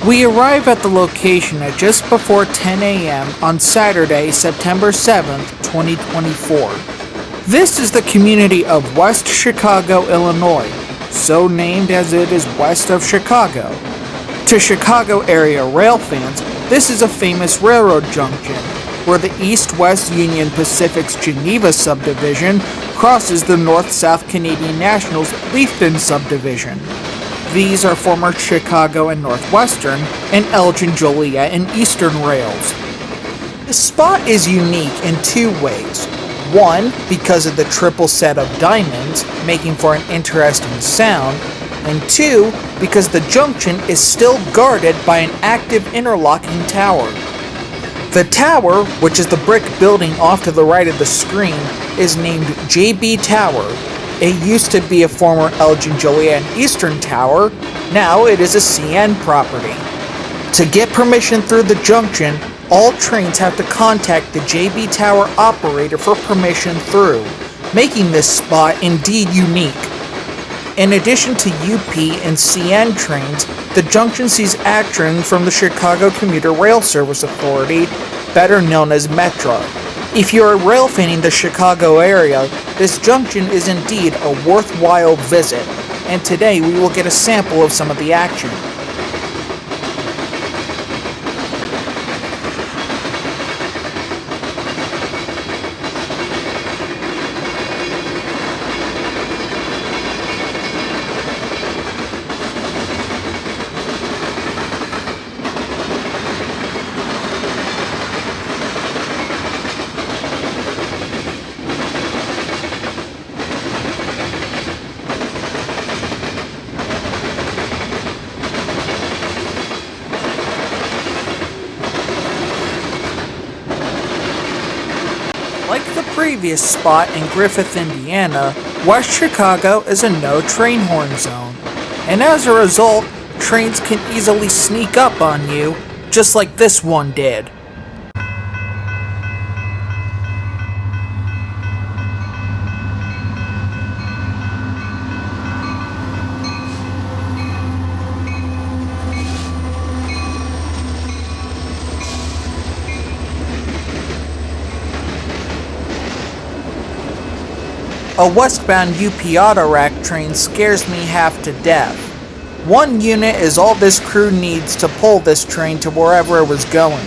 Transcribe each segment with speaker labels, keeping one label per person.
Speaker 1: We arrive at the location at just before 10 a.m. on Saturday, September 7th, 2024. This is the community of West Chicago, Illinois, so named as it is west of Chicago. To Chicago area railfans, this is a famous railroad junction where the East-West Union Pacific's Geneva Subdivision crosses the North-South Canadian National's Leafton Subdivision. These are former Chicago and Northwestern and Elgin, Joliet, and Eastern rails. This spot is unique in two ways. One, because of the triple set of diamonds, making for an interesting sound, and two, because the junction is still guarded by an active interlocking tower. The tower, which is the brick building off to the right of the screen, is named JB Tower. It used to be a former Elgin, Joliet, and Eastern tower. Now it is a CN property. To get permission through the junction, all trains have to contact the JB Tower operator for permission through, making this spot indeed unique. In addition to UP and CN trains, the junction sees action from the Chicago Commuter Rail Service Authority, better known as Metra. If you are railfanning the Chicago area, this junction is indeed a worthwhile visit, and today we will get a sample of some of the action. Like the previous spot in Griffith, Indiana, West Chicago is a no train horn zone, and as a result, trains can easily sneak up on you, just like this one did. A westbound UP auto rack train scares me half to death. One unit is all this crew needs to pull this train to wherever it was going.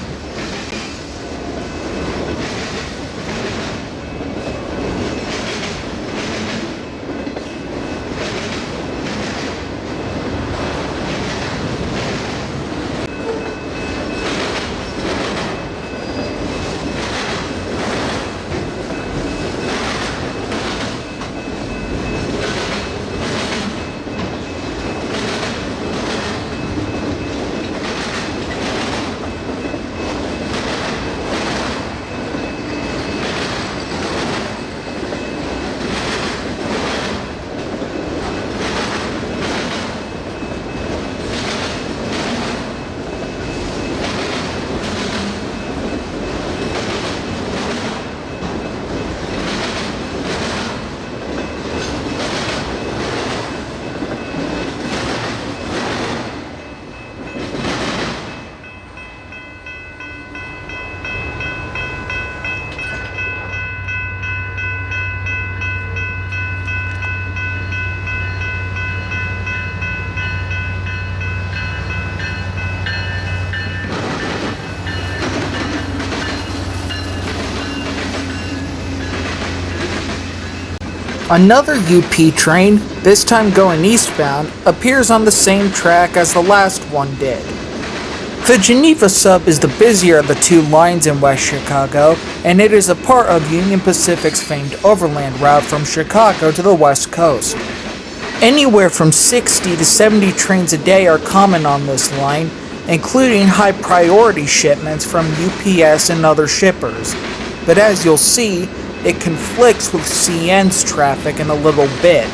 Speaker 1: Another UP train, this time going eastbound, appears on the same track as the last one did. The Geneva Sub is the busier of the two lines in West Chicago, and it is a part of Union Pacific's famed overland route from Chicago to the West Coast. Anywhere from 60 to 70 trains a day are common on this line, including high-priority shipments from UPS and other shippers. But as you'll see, it conflicts with CN's traffic in a little bit.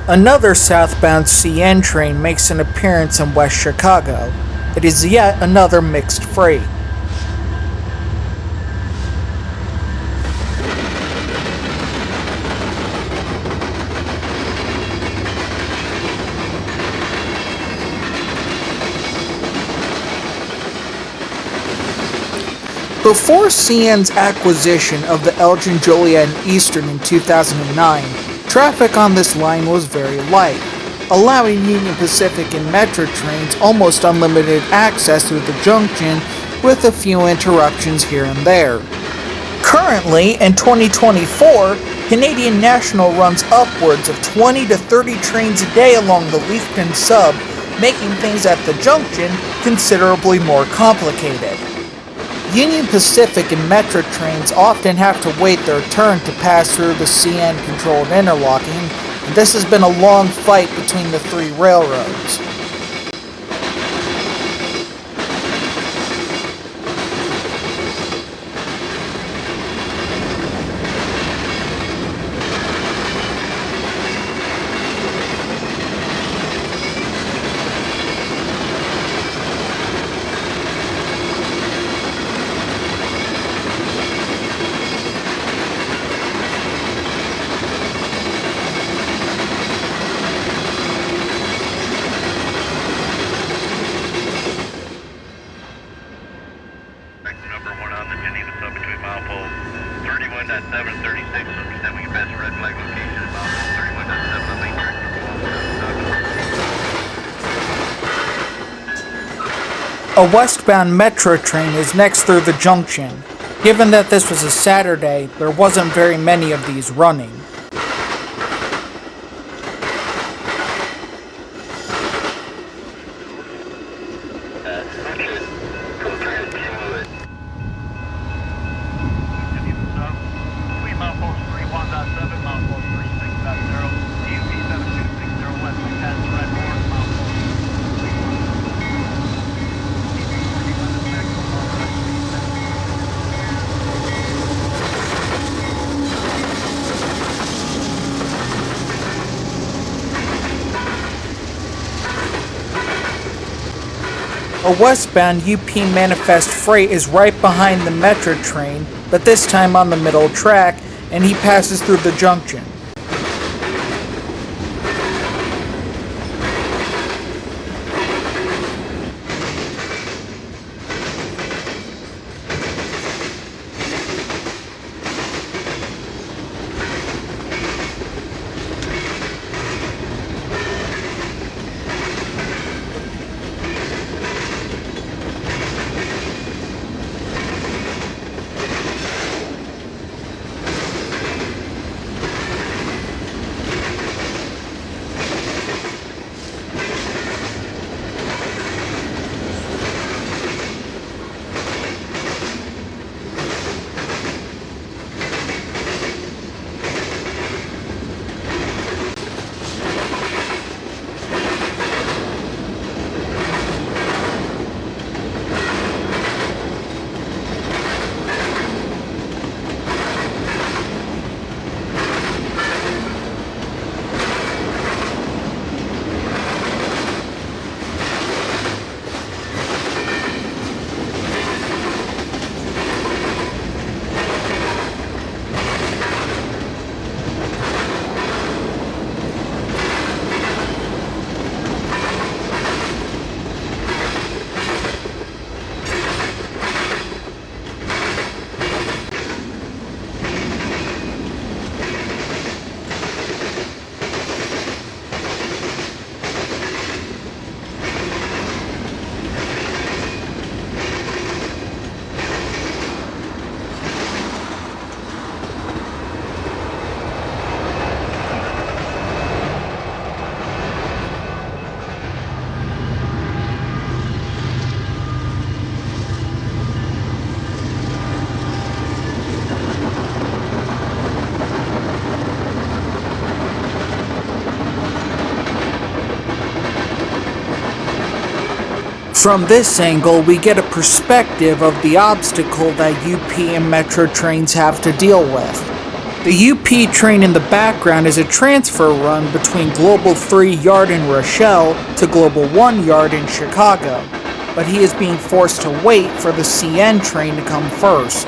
Speaker 1: Another southbound CN train makes an appearance in West Chicago. It is yet another mixed freight. Before CN's acquisition of the Elgin, Joliet, and Eastern in 2009, traffic on this line was very light, allowing Union Pacific and Metra trains almost unlimited access through the junction with a few interruptions here and there. Currently, in 2024, Canadian National runs upwards of 20 to 30 trains a day along the Leafton sub, making things at the junction considerably more complicated. Union Pacific and Metra trains often have to wait their turn to pass through the CN-controlled interlocking, and this has been a long fight between the three railroads.
Speaker 2: Number 1 on the Geneva Sub between milepost 31 at 736, so then we can pass the red flag location at milepost 31 at 7 on Main Street.
Speaker 1: A westbound Metra train is next through the junction. Given that this was a Saturday, there wasn't very many of these running. A westbound UP Manifest freight is right behind the Metra train, but this time on the middle track, and he passes through the junction. From this angle, we get a perspective of the obstacle that UP and Metra trains have to deal with. The UP train in the background is a transfer run between Global 3 yard in Rochelle to Global 1 yard in Chicago, but he is being forced to wait for the CN train to come first.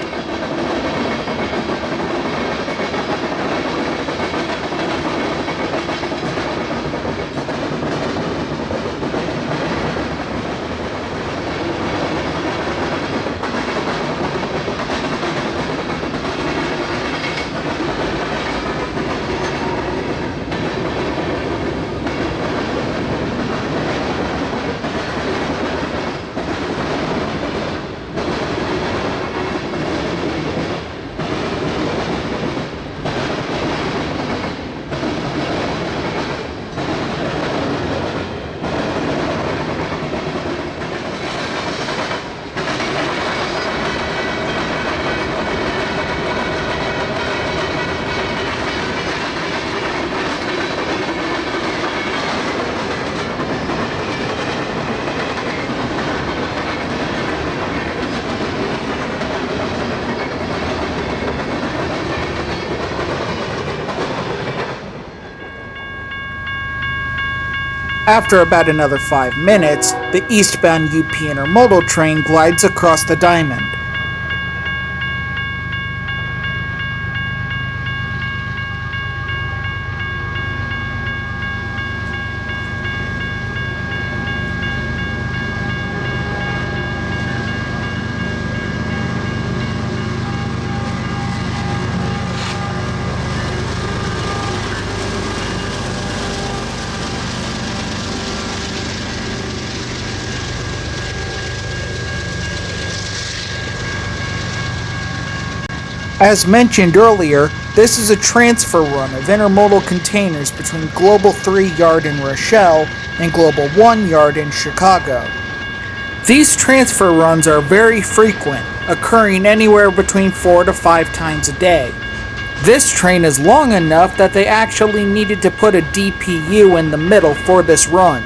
Speaker 1: After about another 5 minutes, the eastbound UP intermodal train glides across the diamond. As mentioned earlier, this is a transfer run of intermodal containers between Global 3 yard in Rochelle and Global 1 yard in Chicago. These transfer runs are very frequent, occurring anywhere between 4 to 5 times a day. This train is long enough that they actually needed to put a DPU in the middle for this run.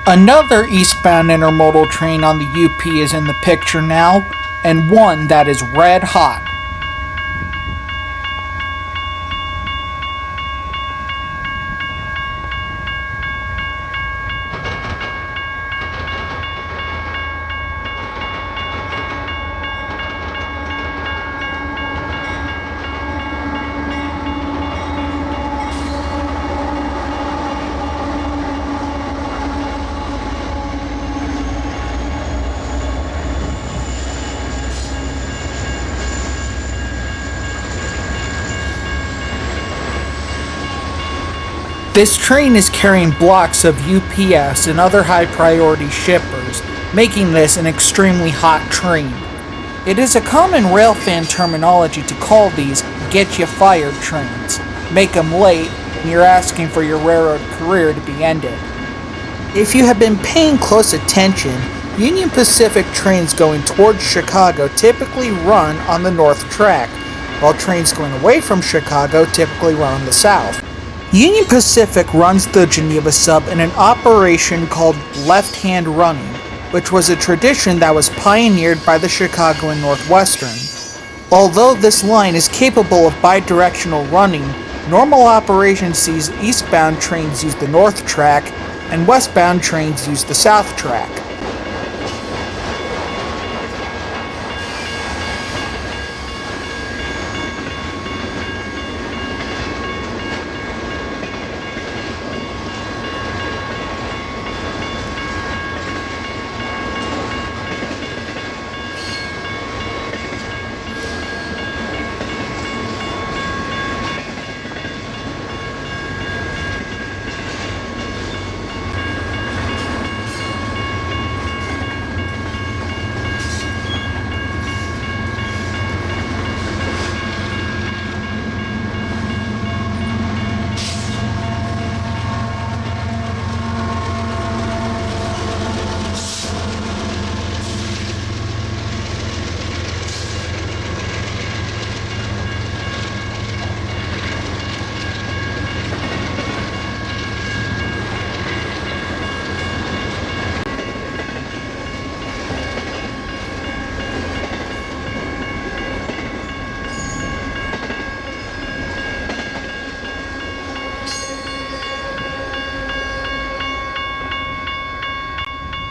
Speaker 1: Another eastbound intermodal train on the UP is in the picture now, and one that is red hot. This train is carrying blocks of UPS and other high priority shippers, making this an extremely hot train. It is a common railfan terminology to call these get you fired trains. Make 'em late, and you're asking for your railroad career to be ended. If you have been paying close attention, Union Pacific trains going towards Chicago typically run on the north track, while trains going away from Chicago typically run on the south. Union Pacific runs the Geneva Sub in an operation called left-hand running, which was a tradition that was pioneered by the Chicago Northwestern. Although this line is capable of bidirectional running, normal operation sees eastbound trains use the north track and westbound trains use the south track.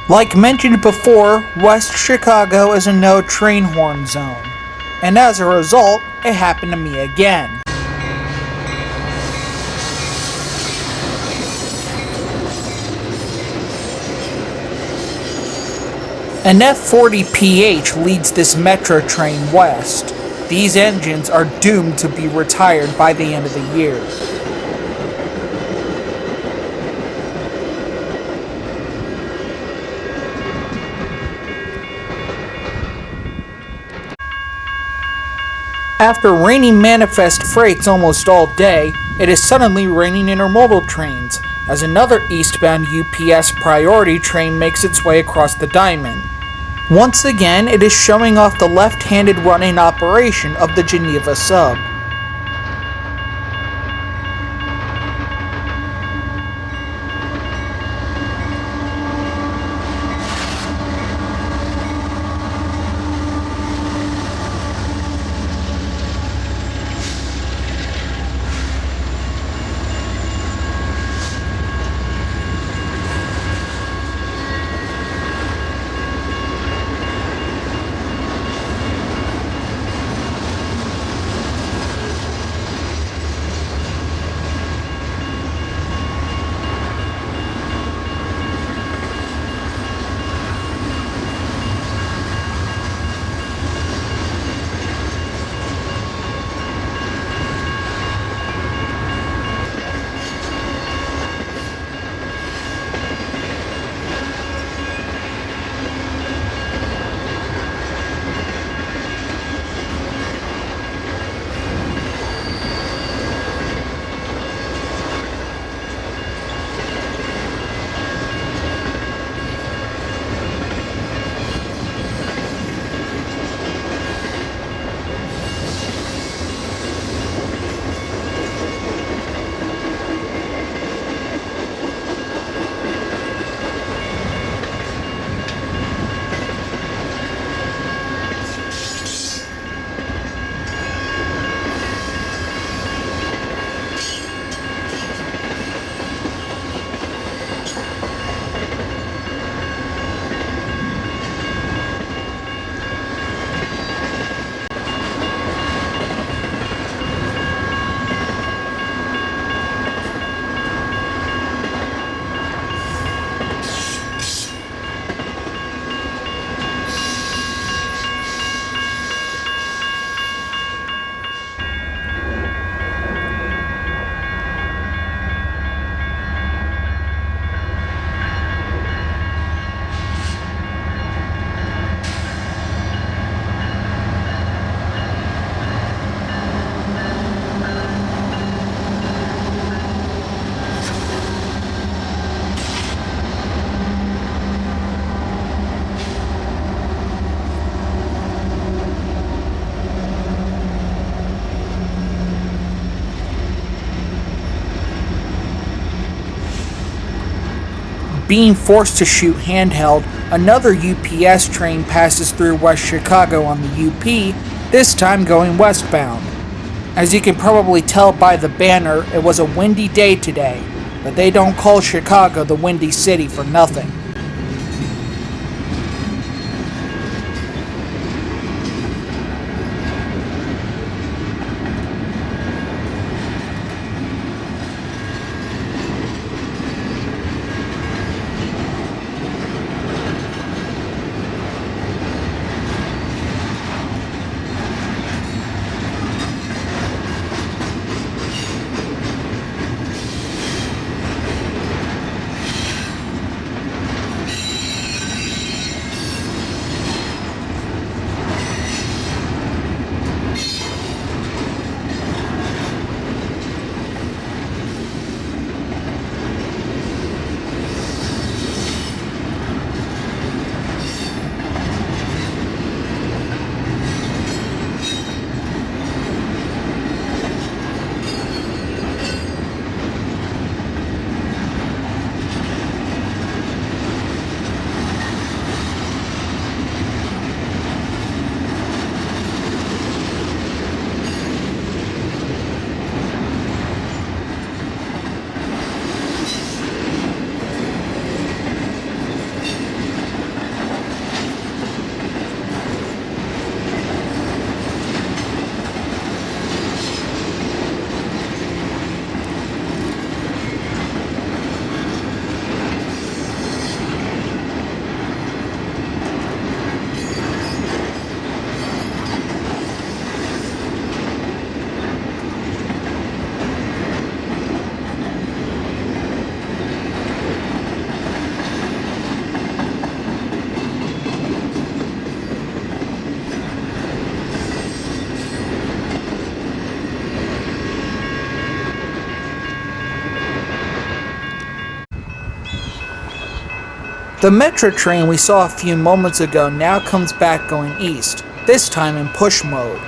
Speaker 1: Like mentioned before, West Chicago is a no train horn zone, and as a result, it happened to me again. An F40PH leads this Metra train west. These engines are doomed to be retired by the end of the year. After raining manifest freights almost all day, it is suddenly raining intermodal trains, as another eastbound UPS priority train makes its way across the diamond. Once again, it is showing off the left-handed running operation of the Geneva Sub. Being forced to shoot handheld, another UPS train passes through West Chicago on the UP, this time going westbound. As you can probably tell by the banner, it was a windy day today, but they don't call Chicago the Windy City for nothing. The Metra train we saw a few moments ago now comes back going east, this time in push mode.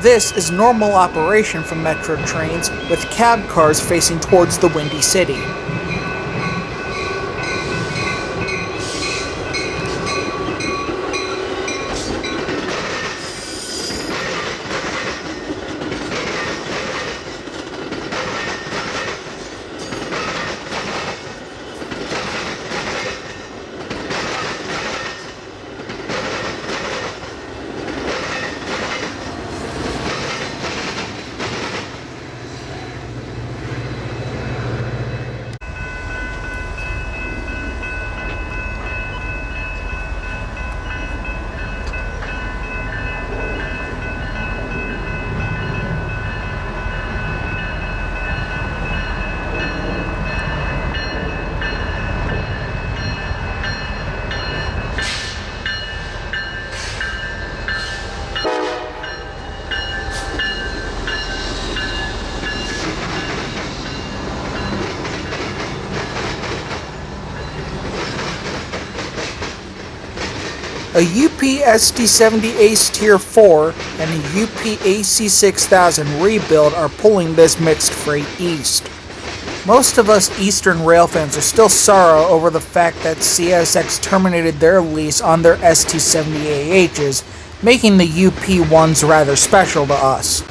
Speaker 1: This is normal operation for Metra trains with cab cars facing towards the Windy City. A UP-ST70 Ace Tier 4 and a UP-AC6000 rebuild are pulling this mixed freight east. Most of us Eastern rail fans are still sorrow over the fact that CSX terminated their lease on their ST70AHs, making the UP ones rather special to us.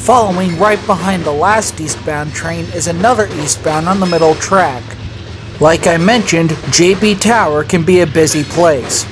Speaker 1: Following right behind the last eastbound train is another eastbound on the middle track. Like I mentioned, JB Tower can be a busy place.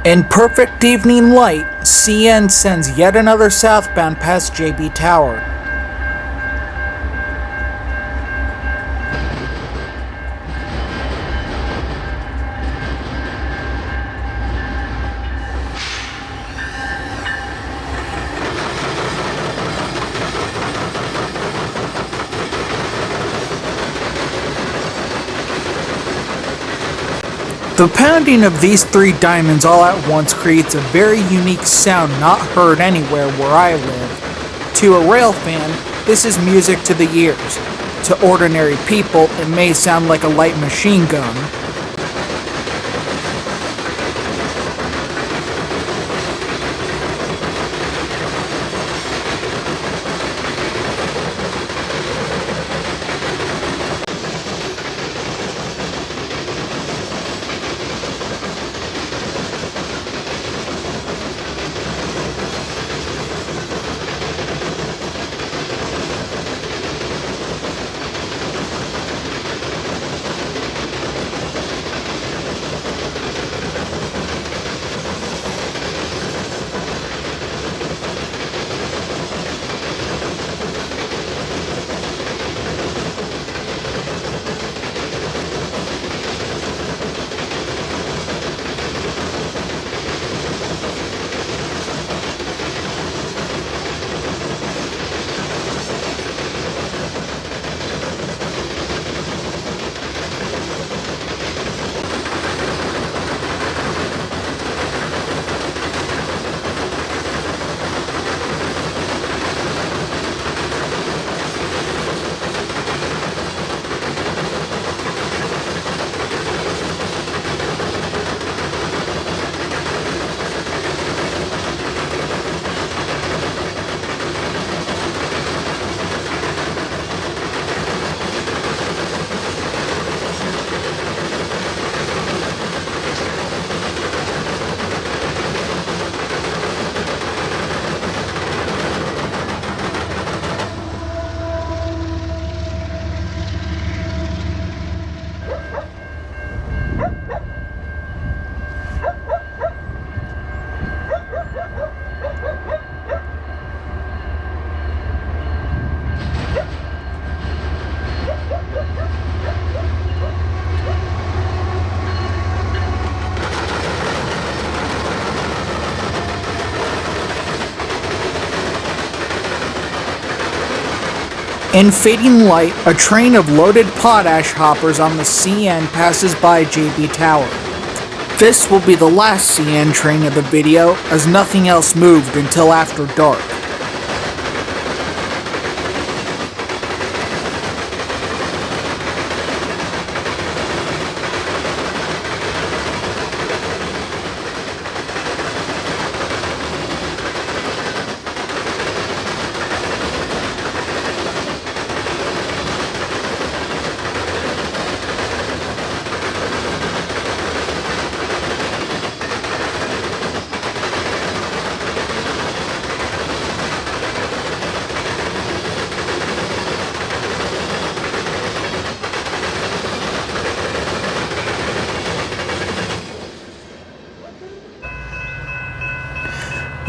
Speaker 1: In perfect evening light, CN sends yet another southbound past JB Tower. The pounding of these three diamonds all at once creates a very unique sound not heard anywhere where I live. To a railfan, this is music to the ears. To ordinary people, it may sound like a light machine gun. In fading light, a train of loaded potash hoppers on the CN passes by JB Tower. This will be the last CN train of the video, as nothing else moved until after dark.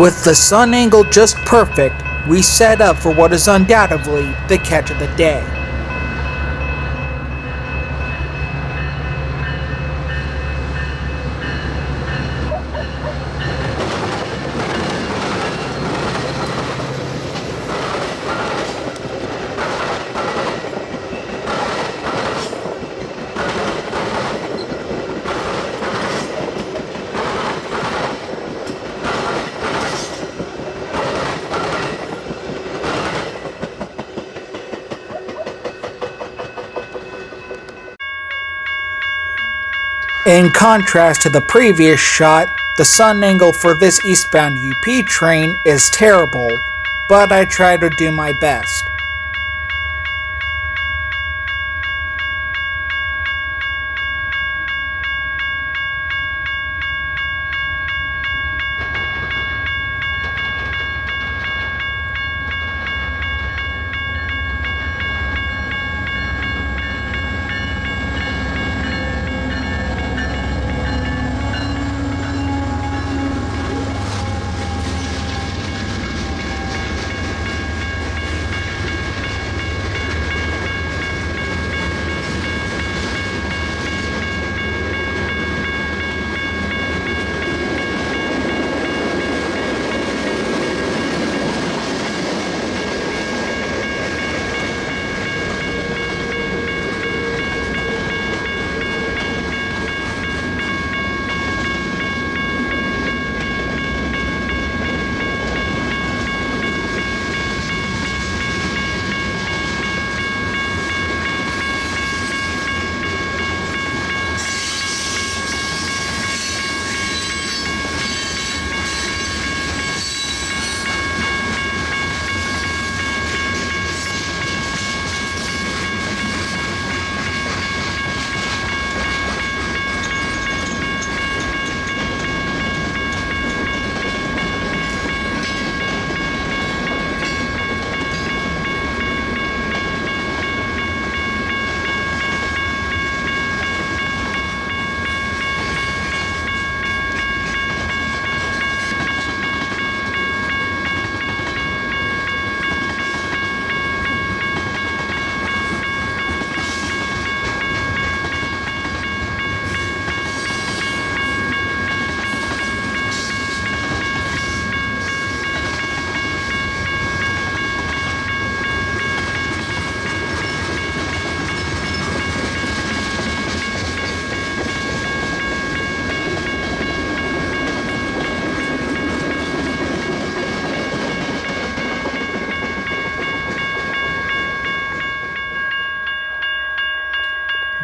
Speaker 1: With the sun angle just perfect, we set up for what is undoubtedly the catch of the day. In contrast to the previous shot, the sun angle for this eastbound UP train is terrible, but I try to do my best.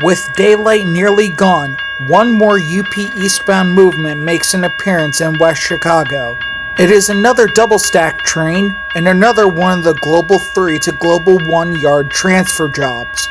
Speaker 1: With daylight nearly gone, one more UP eastbound movement makes an appearance in West Chicago. It is another double-stack train and another one of the Global 3 to Global 1 yard transfer jobs.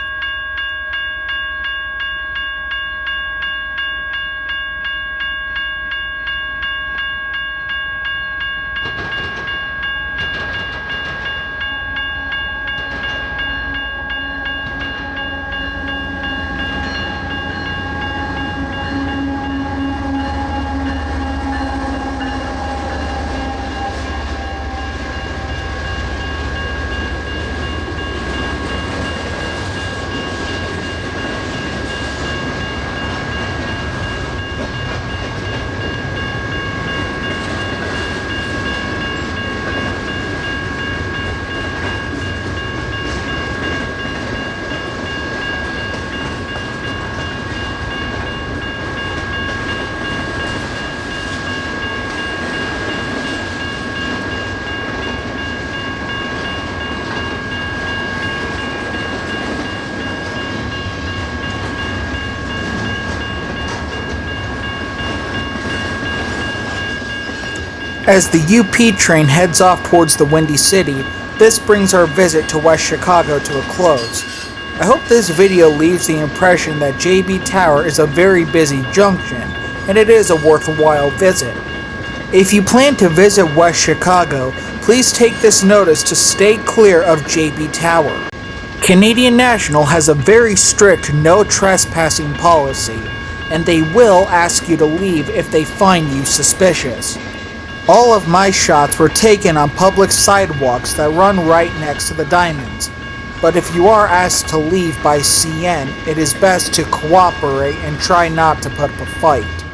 Speaker 1: As the UP train heads off towards the Windy City, this brings our visit to West Chicago to a close. I hope this video leaves the impression that JB Tower is a very busy junction, and it is a worthwhile visit. If you plan to visit West Chicago, please take this notice to stay clear of JB Tower. Canadian National has a very strict no trespassing policy, and they will ask you to leave if they find you suspicious. All of my shots were taken on public sidewalks that run right next to the diamonds, but if you are asked to leave by CN, it is best to cooperate and try not to put up a fight.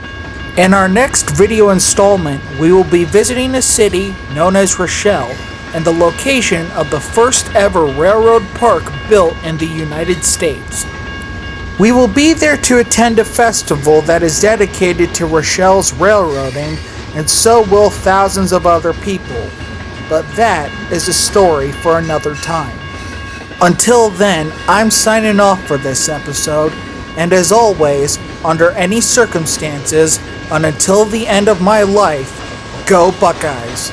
Speaker 1: In our next video installment, we will be visiting a city known as Rochelle and the location of the first ever railroad park built in the United States. We will be there to attend a festival that is dedicated to Rochelle's railroading, and so will thousands of other people. But that is a story for another time. Until then, I'm signing off for this episode, and as always, under any circumstances, and until the end of my life, go Buckeyes!